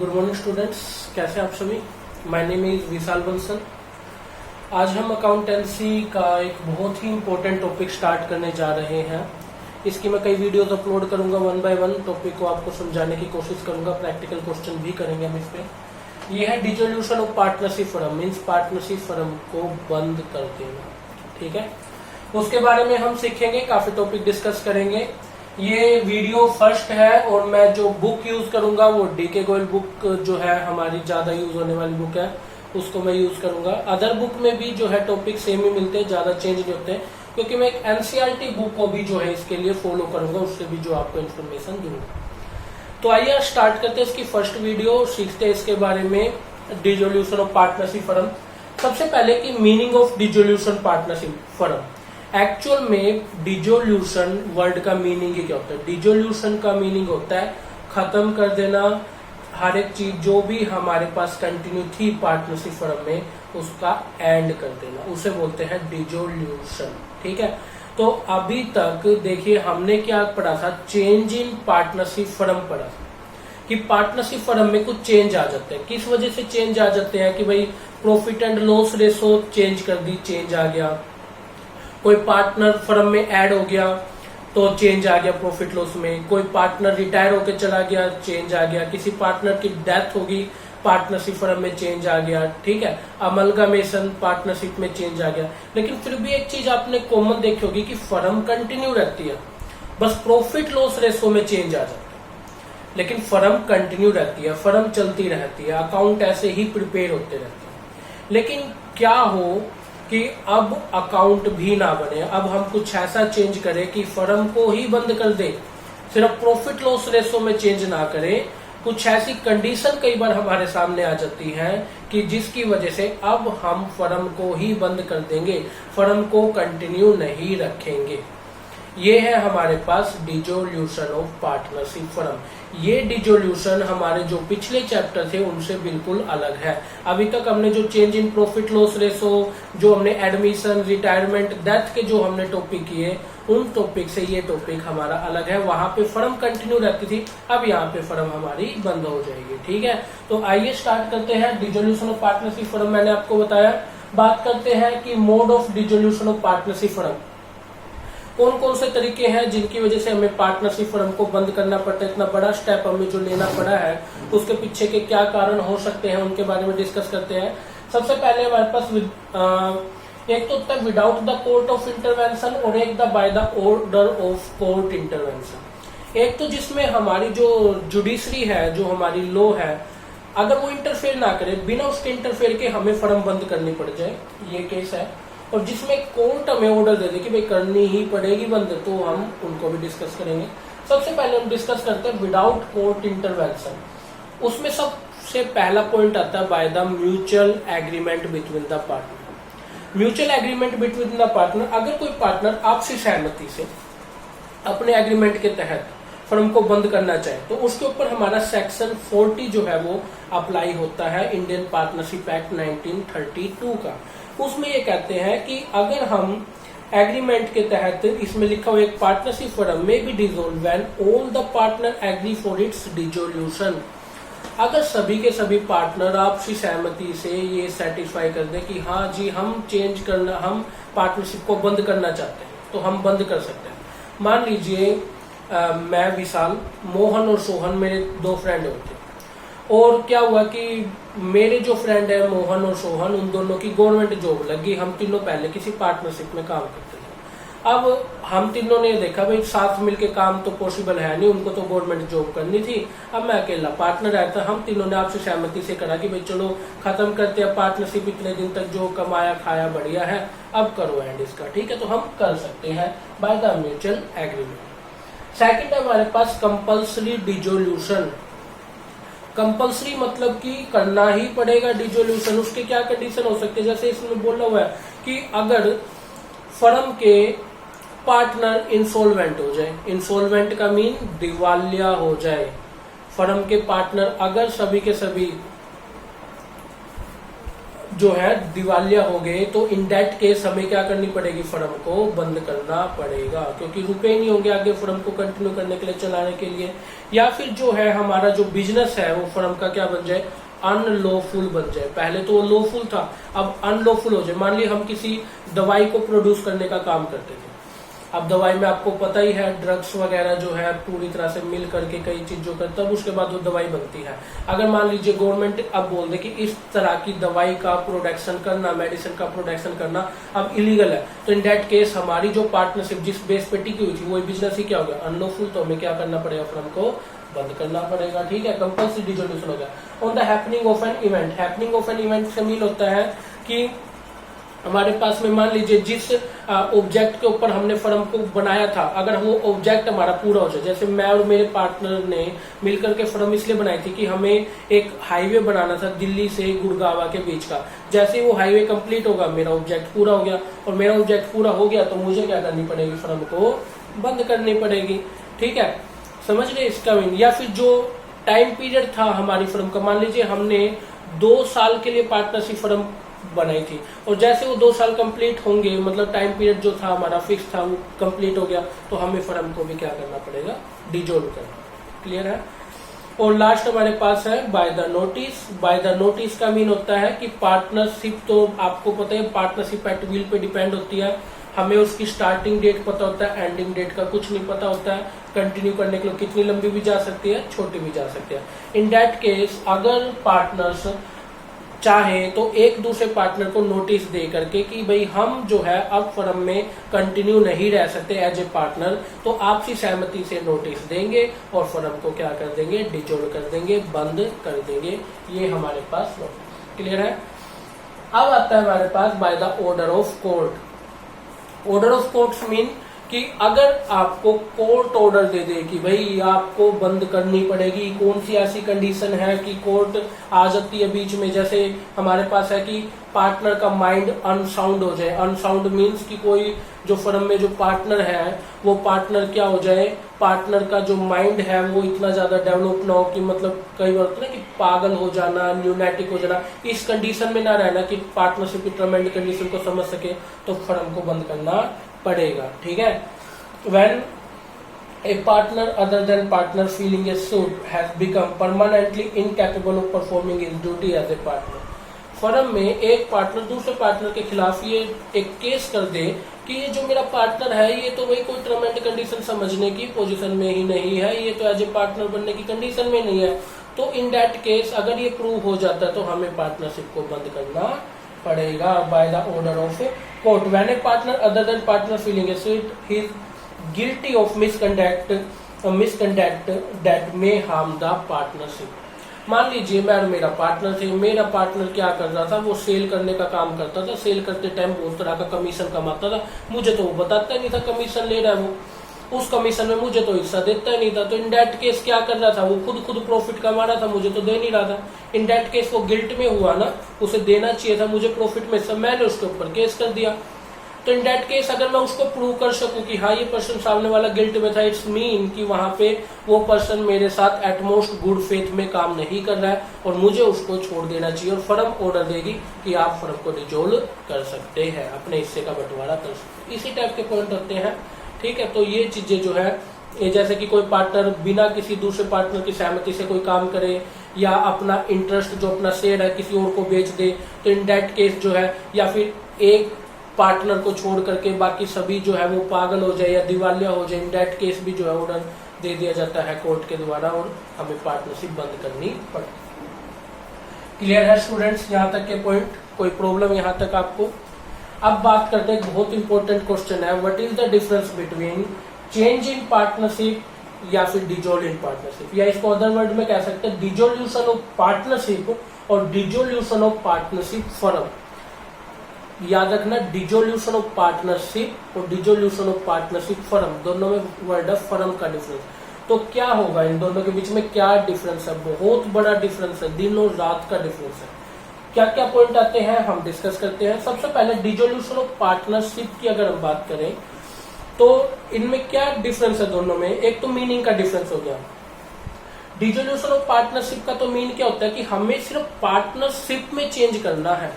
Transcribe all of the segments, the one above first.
Good morning students, कैसे हैं आप सभी। माय नेम इज विशाल बंसल। आज हम अकाउंटेंसी का एक बहुत ही इम्पोर्टेंट टॉपिक स्टार्ट करने जा रहे हैं। इसकी मैं कई वीडियोस अपलोड करूंगा, वन बाय वन टॉपिक को आपको समझाने की कोशिश करूंगा। प्रैक्टिकल क्वेश्चन भी करेंगे हम इस पे। ये है dissolution of partnership firm, means partnership firm को बंद कर देना। ठीक है, उसके बारे में हम सीखेंगे, काफी टॉपिक डिस्कस करेंगे। ये वीडियो फर्स्ट है और मैं जो बुक यूज करूंगा वो डीके गोयल बुक जो है हमारी ज्यादा यूज होने वाली बुक है, उसको मैं यूज करूंगा। अदर बुक में भी जो है टॉपिक सेम ही मिलते हैं, ज्यादा चेंज नहीं होते हैं, क्योंकि मैं एक एनसीईआरटी बुक को भी जो है इसके लिए फॉलो करूंगा, उससे भी जो आपको इन्फॉर्मेशन दूंगा। तो आइए स्टार्ट करते हैं इसकी फर्स्ट वीडियो, सीखते हैं इसके बारे में डिसोल्यूशन ऑफ पार्टनरशिप फर्म। सबसे पहले की meaning of dissolution partnership firm. Actual में डिसोल्यूशन वर्ड का मीनिंग ही क्या होता है? डिसोल्यूशन का मीनिंग होता है खत्म कर देना, हर एक चीज जो भी हमारे पास कंटिन्यू थी पार्टनरशिप फर्म में उसका एंड कर देना, उसे बोलते हैं डिसोल्यूशन। ठीक है, तो अभी तक देखिए हमने क्या पढ़ा था, चेंज इन पार्टनरशिप फर्म पढ़ा था कि पार्टनरशिप फर्म में कुछ चेंज आ जाते हैं। किस वजह से चेंज आ जाते हैं कि भाई profit and loss ratio change कर दी, चेंज आ गया। कोई पार्टनर फर्म में ऐड हो गया तो चेंज आ गया प्रॉफिट लॉस में। कोई पार्टनर रिटायर होकर चला गया, चेंज आ गया। किसी पार्टनर की डेथ होगी, पार्टनरशिप फर्म में चेंज आ गया। ठीक है, अमलगामेशन पार्टनरशिप में चेंज आ गया। लेकिन फिर भी एक चीज आपने कॉमन देखी होगी कि फर्म कंटिन्यू रहती है, बस प्रॉफिट लॉस रेशो में चेंज आ जाता है, लेकिन फर्म कंटिन्यू रहती है, फर्म चलती रहती है, अकाउंट ऐसे ही प्रिपेयर होते रहते हैं। लेकिन क्या हो कि अब अकाउंट भी ना बने, अब हम कुछ ऐसा चेंज करें कि फर्म को ही बंद कर दे, सिर्फ प्रॉफिट लॉस रेशो में चेंज ना करें। कुछ ऐसी कंडीशन कई बार हमारे सामने आ जाती है कि जिसकी वजह से अब हम फर्म को ही बंद कर देंगे, फर्म को कंटिन्यू नहीं रखेंगे। ये है हमारे पास डिसोल्यूशन ऑफ पार्टनरशिप फर्म। ये डिसोल्यूशन हमारे जो पिछले चैप्टर थे उनसे बिल्कुल अलग है। अभी तक हमने जो change in profit loss ratio, जो हमने एडमिशन, रिटायरमेंट, डेथ के जो हमने टॉपिक किए, उन टॉपिक से ये टॉपिक हमारा अलग है। वहां पे फर्म कंटिन्यू रहती थी, अब यहाँ पे फर्म हमारी बंद हो जाएगी। ठीक है, तो आइए स्टार्ट करते हैं डिसोल्यूशन ऑफ पार्टनरशिप फर्म। मैंने आपको बताया, बात करते हैं कि mode of dissolution of partnership firm. कौन कौन से तरीके हैं जिनकी वजह से हमें पार्टनरशिप फर्म को बंद करना पड़ता है, इतना बड़ा स्टेप हमें जो लेना पड़ा है, उसके पीछे के क्या कारण हो सकते हैं, उनके बारे में डिस्कस करते हैं। सबसे पहले हमारे पास एक तो होता है without the court of intervention और एक the by the order of court intervention. एक तो जिसमें हमारी जो जुडिशरी है, जो हमारी लॉ है, अगर वो इंटरफेयर ना करे, बिना उसके इंटरफेयर के हमें फर्म बंद करनी पड़ जाए, ये केस है। और जिसमें कोर्ट हमें ऑर्डर दे दे कि भाई करनी ही पड़ेगी बंद, तो हम उनको भी डिस्कस करेंगे। सबसे पहले हम डिस्कस करते हैं विदाउट कोर्ट इंटरवेंशन। उसमें सबसे पहला पॉइंट आता है by the mutual agreement between the partner. Mutual agreement between the partner, अगर कोई पार्टनर आपसी सहमति से अपने एग्रीमेंट के तहत फर्म को बंद करना चाहे तो उसके ऊपर हमारा सेक्शन 40 जो है वो अप्लाई होता है, इंडियन पार्टनरशिप एक्ट 1932 का। उसमें ये कहते हैं कि अगर हम एग्रीमेंट के तहत, इसमें लिखा हुआ एक पार्टनरशिप फर्म में be dissolve when all the partner agree for its dissolution. अगर सभी के सभी पार्टनर आपसी सहमति से ये सेटिस्फाई कर दें कि हाँ जी हम चेंज करना, हम पार्टनरशिप को बंद करना चाहते हैं, तो हम बंद कर सकते हैं। मान लीजिए मैं विशाल, मोहन और सोहन मेरे दो फ्रेंड होते, और क्या हुआ कि मेरे जो फ्रेंड है मोहन और सोहन, उन दोनों की गवर्नमेंट जॉब लगी। हम तीनों पहले किसी पार्टनरशिप में काम करते थे। अब हम तीनों ने देखा भाई साथ मिलके काम तो पॉसिबल है नहीं, उनको तो गवर्नमेंट जॉब करनी थी, अब मैं अकेला पार्टनर है। तो हम तीनों ने आपसे सहमति से करा कि भाई चलो खत्म करते हैं पार्टनरशिप, इतने दिन तक जो कमाया खाया बढ़िया है, अब करो एंड इसका। ठीक है, तो हम कर सकते हैं by the mutual agreement. Second है हमारे पास कंपल्सरी डिसोल्यूशन। कंपल्सरी मतलब कि करना ही पड़ेगा डिसोल्यूशन। उसके क्या कंडीशन हो सकते हैं, जैसे इसमें बोला हुआ है कि अगर फर्म के पार्टनर इंसॉल्वेंट हो जाए, इंसॉल्वेंट का मीन दिवालिया हो जाए। फर्म के पार्टनर अगर सभी के सभी जो है दिवालिया हो गए, तो इन दैट केस हमें क्या करनी पड़ेगी, फर्म को बंद करना पड़ेगा, क्योंकि रुपए नहीं होंगे आगे फर्म को कंटिन्यू करने के लिए, चलाने के लिए। या फिर जो है हमारा जो बिजनेस है वो फर्म का क्या बन जाए, अनलॉफुल बन जाए। पहले तो वो लॉफुल था, अब अनलॉफुल हो जाए। मान ली हम किसी दवाई को प्रोड्यूस करने का काम करते थे, अब दवाई में आपको पता ही है ड्रग्स वगैरह जो है पूरी तरह से मिल करके कई चीजों का, तब उसके बाद वो दवाई बनती है। अगर मान लीजिए गवर्नमेंट अब बोल दे कि इस तरह की दवाई का प्रोडक्शन करना, मेडिसिन का प्रोडक्शन करना अब इलीगल है, तो इन दैट केस हमारी जो पार्टनरशिप जिस बेस पे टिकी हुई थी वो बिजनेस ही क्या हो गया, अनलॉफुल। तो हमें क्या करना पड़ेगा, फर्म को बंद करना पड़ेगा। ठीक है, कंपल्सरी डिसोल्यूशन हो गया। On the happening of an event, happening of an event से मीन होता है कि हमारे पास में मान लीजिए जिस ऑब्जेक्ट के ऊपर हमने फर्म को बनाया था, अगर वो ऑब्जेक्ट हमारा पूरा हो जाए, जैसे मैं और मेरे पार्टनर ने मिलकर के फर्म इसलिए बनाई थी कि हमें एक हाईवे बनाना था दिल्ली से गुड़गावा के बीच का। जैसे ही वो हाईवे कंप्लीट होगा मेरा ऑब्जेक्ट पूरा हो गया, और मेरा ऑब्जेक्ट पूरा हो गया तो मुझे क्या करनी पड़ेगी, फर्म को बंद करनी पड़ेगी। ठीक है, समझ रहे इसका मीन। या फिर जो टाइम पीरियड था हमारी फर्म का, मान लीजिए हमने 2 साल के लिए पार्टनरशिप फर्म बनाई थी, और जैसे वो 2 साल कंप्लीट होंगे, मतलब टाइम पीरियड जो था हमारा फिक्स था वो कंप्लीट हो गया, तो हमें फर्म को भी क्या करना पड़ेगा, डिजोल्व करना। क्लियर है। और लास्ट हमारे पास है by the notice. By the notice का मीन होता है कि पार्टनरशिप, तो आपको पता है partnership at will pay depend होती है, हमें उसकी स्टार्टिंग डेट पता होता है, एंडिंग डेट का कुछ नहीं पता होता है। कंटिन्यू करने के लिए कितनी लंबी भी जा सकती है, छोटी भी जा सकती है। इन दैट केस अगर पार्टनर्स चाहे तो एक दूसरे पार्टनर को नोटिस दे करके कि भाई हम जो है अब फर्म में कंटिन्यू नहीं रह सकते एज ए पार्टनर, तो आपसी सहमति से नोटिस देंगे और फर्म को क्या कर देंगे, डिसॉल्व कर देंगे, बंद कर देंगे। ये हमारे पास क्लियर है। अब आता है हमारे पास by the order of court. Order of court mean कि अगर आपको कोर्ट ऑर्डर दे दे कि भाई आपको बंद करनी पड़ेगी, कौन सी ऐसी कंडीशन है कि कोर्ट आ जाती है बीच में। जैसे हमारे पास है कि पार्टनर का माइंड अनसाउंड हो जाए। अनसाउंड मीन्स कि कोई जो फर्म में जो पार्टनर है वो पार्टनर क्या हो जाए, पार्टनर का जो माइंड है वो इतना ज्यादा डेवलप ना हो कि मतलब कई बार होता है ना कि पागल हो जाना, न्यूनेटिक हो जाना, इस कंडीशन में ना रहना कि पार्टनरशिप की टर्म एंड कंडीशन को समझ सके, तो फर्म को बंद करना पड़ेगा। ठीक है। When a partner other than partner feeling a suit has become permanently incapable of performing his duty as a partner, firm में एक पार्टनर दूसरे पार्टनर के खिलाफ ये एक केस कर दे कि ये जो मेरा पार्टनर है ये तो भाई कोई टर्म एंड कंडीशन समझने की पोजीशन में ही नहीं है, ये तो एज ए पार्टनर बनने की कंडीशन में नहीं है, तो इन दैट केस अगर ये प्रूव हो जाता है तो हमें पार्टनरशिप को बंद करना पड़ेगा by the order of court. When a partner other than partner filing a suit he is guilty of misconduct that may harm the partnership. मान लीजिए मैं और मेरा पार्टनर थे, मेरा पार्टनर क्या कर रहा था, वो सेल करने का काम करता था, सेल करते टाइम बहुत तरह का कमीशन कमाता था, मुझे तो वो बताता ही नहीं था कमीशन ले रहा है वो, उस कमीशन में मुझे तो हिस्सा देता ही नहीं था। तो इन डेट केस क्या कर रहा था, वो खुद प्रॉफिट कमा रहा था, मुझे तो दे नहीं रहा था। इन डेट केस वो गिल्ट में हुआ ना, उसे देना चाहिए था मुझे प्रॉफिट में, सब मैंने उसके ऊपर केस कर दिया। तो इन डेट केस अगर मैं उसको प्रूव कर सकूं कि हाँ ये पर्सन सामने वाला गिल्ट में था, इट्स मीन कि वहां पे वो पर्सन मेरे साथ एटमोस्ट गुड फेथ में काम नहीं कर रहा है और मुझे उसको छोड़ देना चाहिए, और फर्म ऑर्डर देगी कि आप फर्म को डिसॉल्व कर सकते हैं, अपने हिस्से का बंटवारा कर सकते हैं। इसी टाइप के पॉइंट होते हैं। ठीक है, तो ये चीजें जो है ये जैसे कि कोई पार्टनर बिना किसी दूसरे पार्टनर की सहमति से कोई काम करे, या अपना इंटरेस्ट जो अपना शेयर है किसी और को बेच दे, तो इन डेट केस जो है, या फिर एक पार्टनर को छोड़ करके बाकी सभी जो है वो पागल हो जाए या दिवालिया हो जाए, इन डेट केस भी जो है ऑर्डर दे दिया जाता है कोर्ट के द्वारा और हमें पार्टनरशिप बंद करनी पड़ती। क्लियर है स्टूडेंट्स यहाँ तक के पॉइंट, कोई प्रॉब्लम यहाँ तक आपको? अब बात करते हैं, बहुत इंपॉर्टेंट क्वेश्चन है, what is the difference between change in partnership या फिर डिसॉल्व इन पार्टनरशिप, या इसको अदर वर्ड में कह सकते हैं डिसोल्यूशन ऑफ पार्टनरशिप और डिसोल्यूशन ऑफ पार्टनरशिप फर्म। याद रखना, डिसोल्यूशन ऑफ पार्टनरशिप और डिसोल्यूशन ऑफ पार्टनरशिप फर्म, दोनों में वर्ड ऑफ फर्म का डिफरेंस। तो क्या होगा इन दोनों के बीच में, क्या डिफरेंस है? बहुत बड़ा डिफरेंस है, दिन और रात का डिफरेंस है। क्या क्या पॉइंट आते हैं हम डिस्कस करते हैं। सबसे पहले डिसोल्यूशन ऑफ पार्टनरशिप की अगर हम बात करें तो इनमें क्या डिफरेंस है दोनों में। एक तो मीनिंग का डिफरेंस हो गया। डिसोल्यूशन ऑफ पार्टनरशिप का तो मीन क्या होता है कि हमें सिर्फ पार्टनरशिप में चेंज करना है,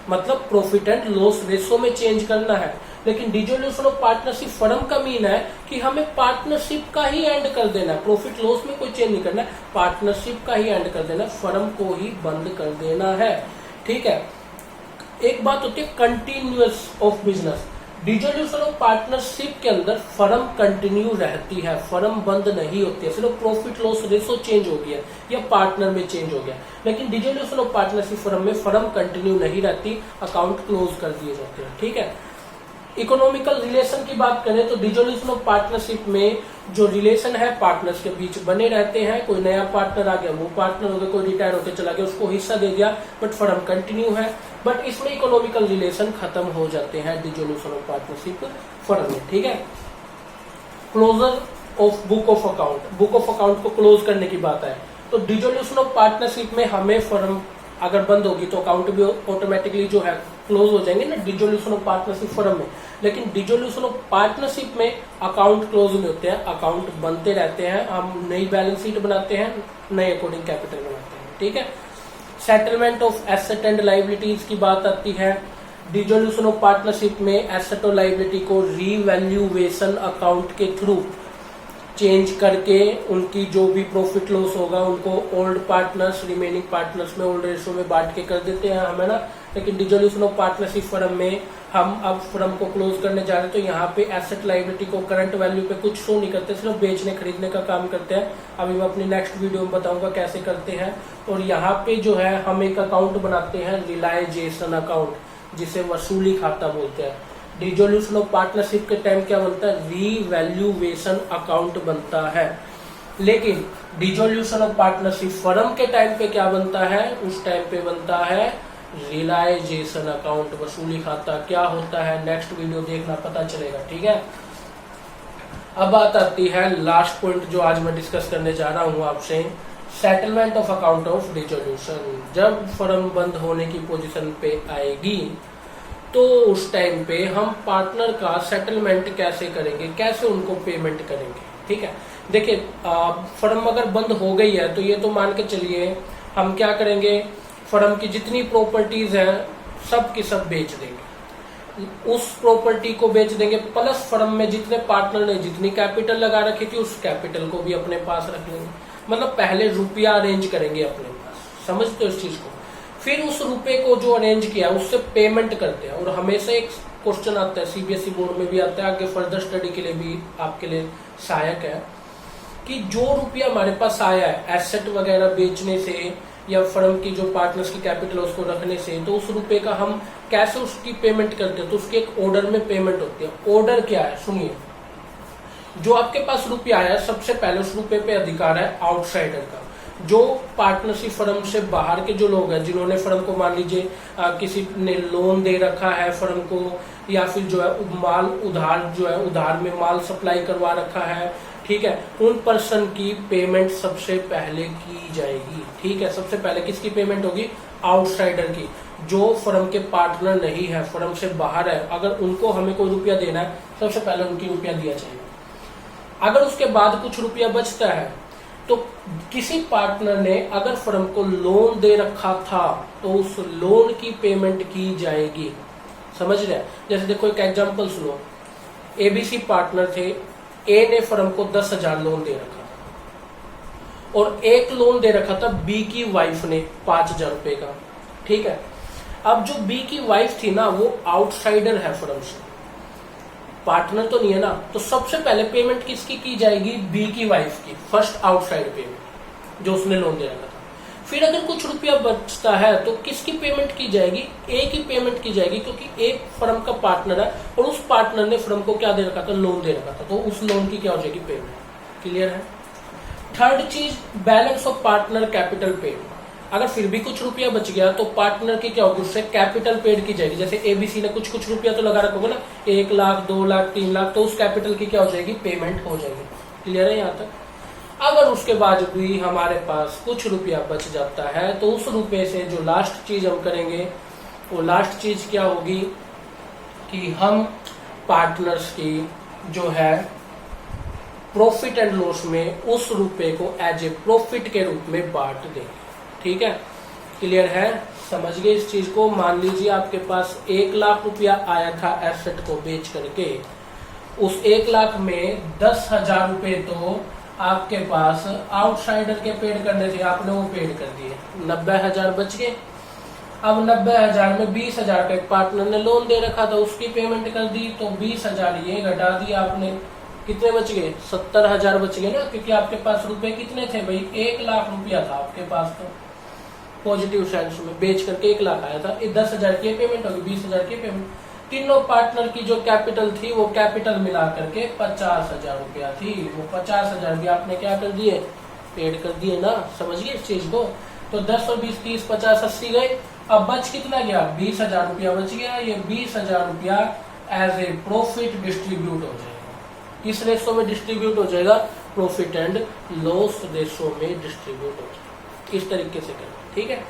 मतलब प्रॉफिट एंड लॉस रेशो में चेंज करना है। लेकिन डिसोल्यूशन ऑफ पार्टनरशिप फर्म का मीन है कि हमें पार्टनरशिप का ही एंड कर देना है, प्रॉफिट लॉस में कोई चेंज नहीं करना है, पार्टनरशिप का ही एंड कर देना है, फर्म को ही बंद कर देना है। ठीक है, एक बात होती है continuous of business. Dissolution of partnership के अंदर फर्म कंटिन्यू रहती है, फर्म बंद नहीं होती है, सिर्फ प्रॉफिट लॉस रेशो चेंज हो गया या पार्टनर में चेंज हो गया। लेकिन डिसोल्यूशन ऑफ पार्टनरशिप फर्म में फर्म कंटिन्यू नहीं रहती, अकाउंट क्लोज कर दिए जाते हैं। ठीक है, इकोनॉमिकल रिलेशन की बात करें तो डिसोल्यूशन ऑफ पार्टनरशिप में जो रिलेशन है पार्टनर्स के बीच बने रहते हैं। कोई नया पार्टनर आ गया, वो पार्टनर हो गया, कोई रिटायर होकर चला गया, उसको हिस्सा दे दिया, बट फर्म कंटिन्यू है। बट इसमें इकोनॉमिकल रिलेशन खत्म हो जाते हैं डिसोल्यूशन ऑफ पार्टनरशिप फर्म में। ठीक है, closure of book of account, book of account को क्लोज करने की बात है तो डिसोल्यूशन ऑफ पार्टनरशिप में हमें फर्म अगर बंद होगी तो अकाउंट भी ऑटोमेटिकली जो है क्लोज हो जाएंगे ना डिसोल्यूशन ऑफ पार्टनरशिप फर्म में। लेकिन डिसोल्यूशन ऑफ पार्टनरशिप में अकाउंट क्लोज नहीं होते हैं, अकाउंट बनते रहते हैं, हम नई बैलेंस शीट बनाते हैं, नए अकॉर्डिंग कैपिटल बनाते हैं। ठीक है, settlement of asset and liabilities की बात आती है। डिसोल्यूशन ऑफ पार्टनरशिप में एसेट और लाइबिलिटी को रीवैल्यूएशन अकाउंट के थ्रू चेंज करके उनकी जो भी प्रॉफिट लॉस होगा उनको ओल्ड पार्टनर्स रिमेनिंग पार्टनर्स में ओल्ड रेशो में बांट के कर देते हैं हम, है ना। लेकिन डिसोल्यूशन ऑफ पार्टनरशिप फर्म में हम अब फर्म को क्लोज करने जा रहे हैं तो यहाँ पे एसेट लाइबिलिटी को करंट वैल्यू पे कुछ शो नहीं करते, सिर्फ बेचने खरीदने का काम करते हैं। अभी मैं अपनी नेक्स्ट वीडियो में बताऊंगा कैसे करते हैं। और यहाँ पे जो है हम एक अकाउंट बनाते हैं रिलाइजेशन अकाउंट, जिसे वसूली खाता बोलते हैं। डिसोल्यूशन ऑफ पार्टनरशिप के टाइम क्या बनता है, रीवैल्यूएशन अकाउंट बनता है। लेकिन डिसोल्यूशन ऑफ पार्टनरशिप फर्म के टाइम पे क्या बनता है, उस टाइम पे बनता है रियलाइजेशन अकाउंट, वसूली खाता। क्या होता है नेक्स्ट वीडियो देखना, पता चलेगा। ठीक है, अब बात आती है लास्ट पॉइंट जो आज मैं डिस्कस करने जा रहा हूं आपसे, settlement of account of dissolution. जब फर्म बंद होने की पोजीशन पे आएगी तो उस टाइम पे हम पार्टनर का सेटलमेंट कैसे करेंगे, कैसे उनको पेमेंट करेंगे। ठीक है, देखिए फर्म अगर बंद हो गई है तो ये तो मान के चलिए हम क्या करेंगे, फर्म की जितनी प्रॉपर्टीज हैं सब की सब बेच देंगे, उस प्रॉपर्टी को बेच देंगे, प्लस फर्म में जितने पार्टनर ने जितनी कैपिटल लगा रखी थी उस कैपिटल को भी अपने पास रख लेंगे। मतलब पहले रुपया अरेंज करेंगे अपने पास, समझते हो इस चीज को। फिर उस रुपए को जो अरेंज किया उससे पेमेंट करते हैं। और हमेशा एक क्वेश्चन आता है, सीबीएसई बोर्ड में भी आता है, आगे फर्दर स्टडी के लिए भी आपके लिए सहायक है, कि जो रुपया हमारे पास आया है एसेट वगैरह बेचने से या फर्म की जो पार्टनर्स की कैपिटल उसको रखने से, तो उस रुपए का हम कैसे उसकी पेमेंट करते हैं, तो उसके एक ऑर्डर में पेमेंट होती है। ऑर्डर क्या है सुनिए, जो आपके पास रुपया आया सबसे पहले उस रुपए पे अधिकार है आउटसाइडर का। जो पार्टनरशिप फर्म से बाहर के जो लोग हैं जिन्होंने फर्म को मान लीजिए किसी ने लोन दे रखा है फर्म को, या फिर जो है माल उधार जो है उधार में माल सप्लाई करवा रखा है, ठीक है, उन पर्सन की पेमेंट सबसे पहले की जाएगी। ठीक है, सबसे पहले किसकी पेमेंट होगी, आउटसाइडर की। जो फर्म के पार्टनर नहीं है, फर्म से बाहर है, अगर उनको हमें कोई रुपया देना है सबसे पहले उनकी रुपया दिया जाएगा। अगर उसके बाद कुछ रुपया बचता है तो किसी पार्टनर ने अगर फर्म को लोन दे रखा था तो उस लोन की पेमेंट की जाएगी। समझ रहे हैं, जैसे देखो एक एग्जांपल सुनो, एबीसी पार्टनर थे, ए ने फर्म को 10,000 लोन दे रखा था और एक लोन दे रखा था बी की वाइफ ने 5,000 रुपए का। ठीक है, अब जो बी की वाइफ थी ना वो आउटसाइडर है फर्म से, पार्टनर तो नहीं है ना, तो सबसे पहले पेमेंट किसकी की जाएगी, बी की वाइफ की, फर्स्ट आउटसाइड पेमेंट जो उसने लोन दे रखा था। फिर अगर कुछ रुपया बचता है तो किसकी पेमेंट की जाएगी, ए की पेमेंट की जाएगी, क्योंकि ए फर्म का पार्टनर है और उस पार्टनर ने फर्म को क्या दे रखा था, लोन दे रखा था, तो उस लोन की क्या हो जाएगी, पेमेंट। क्लियर है। थर्ड चीज, balance of partner capital paid. अगर फिर भी कुछ रुपया बच गया तो पार्टनर की क्या होगी, उससे कैपिटल पेड की जाएगी। जैसे एबीसी ने कुछ रुपया तो लगा रखा होगा ना, 1 लाख 2 लाख 3 लाख, तो उस कैपिटल की क्या हो जाएगी, पेमेंट हो जाएगी। क्लियर है यहाँ तक। अगर उसके बाद भी हमारे पास कुछ रुपया बच जाता है तो उस रुपये से जो लास्ट चीज हम करेंगे वो लास्ट चीज क्या होगी कि हम पार्टनर्स की जो है प्रॉफिट एंड लॉस में उस रुपये को एज ए प्रॉफिट के रूप में बांट देंगे। ठीक है, क्लियर है? समझ गए इस चीज को? मान लीजिए आपके पास 1 लाख रुपया आया था एसेट को बेच करके, उस 1 लाख में 10,000 रुपए तो आपके पास आउटसाइडर के पेड करने थे, आपने वो पेड कर दिए, 90,000 बच गए। अब 90,000 में 20,000 का एक पार्टनर ने लोन दे रखा था, उसकी पेमेंट कर दी, तो 20,000 ये घटा दिया आपने, कितने बच गए? 70,000 बच गए ना, क्योंकि आपके पास रुपए कितने थे भाई? 1 लाख रुपया था आपके पास, तो पॉजिटिव सेंस में बेच करके 1 लाख आया था, 10,000 की पेमेंट होगी, 20,000 की पेमेंट। तीनों पार्टनर की जो कैपिटल थी वो कैपिटल मिला करके 50,000 रुपया थी, वो 50,000 भी आपने क्या कर दिए? पेड कर दिए ना। समझिए इस चीज को। तो 10 और 20, 30, 50, 80 गए। अब बच कितना गया? 20,000 रुपया बच गया। ये 20,000 रुपया एज ए प्रॉफिट डिस्ट्रीब्यूट हो जाएगा। किस रेशो में डिस्ट्रीब्यूट हो जाएगा? प्रॉफिट एंड लॉस रेशो में डिस्ट्रीब्यूट हो जाएगा। इस तरीके से करना, ठीक है?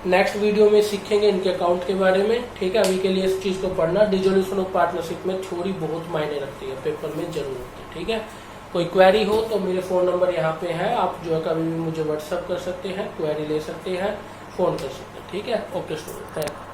नेक्स्ट वीडियो में सीखेंगे इनके अकाउंट के बारे में, ठीक है? अभी के लिए इस चीज को पढ़ना। डिसोल्यूशन ऑफ पार्टनरशिप में थ्योरी बहुत मायने रखती है, पेपर में जरूर होती है, ठीक है? कोई क्वेरी हो तो मेरे फोन नंबर यहाँ पे है, आप जो है कभी भी मुझे व्हाट्सअप कर सकते हैं, क्वेरी ले सकते हैं, फोन कर सकते हैं, ठीक है? Okay student, thank you.